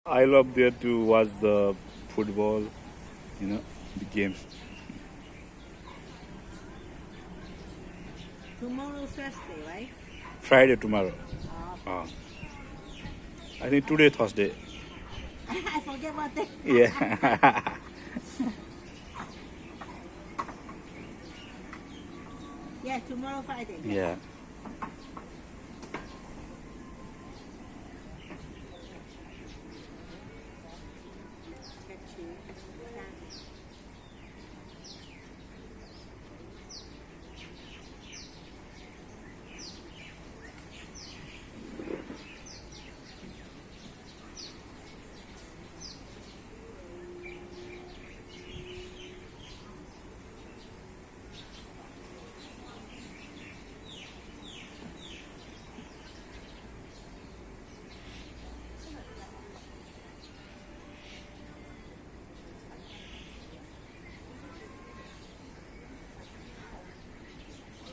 I love there to watch the football, the games. Tomorrow Thursday, right? Friday tomorrow. Oh. I think today Thursday. I forget what day. Yeah. Yeah, tomorrow Friday. Yeah.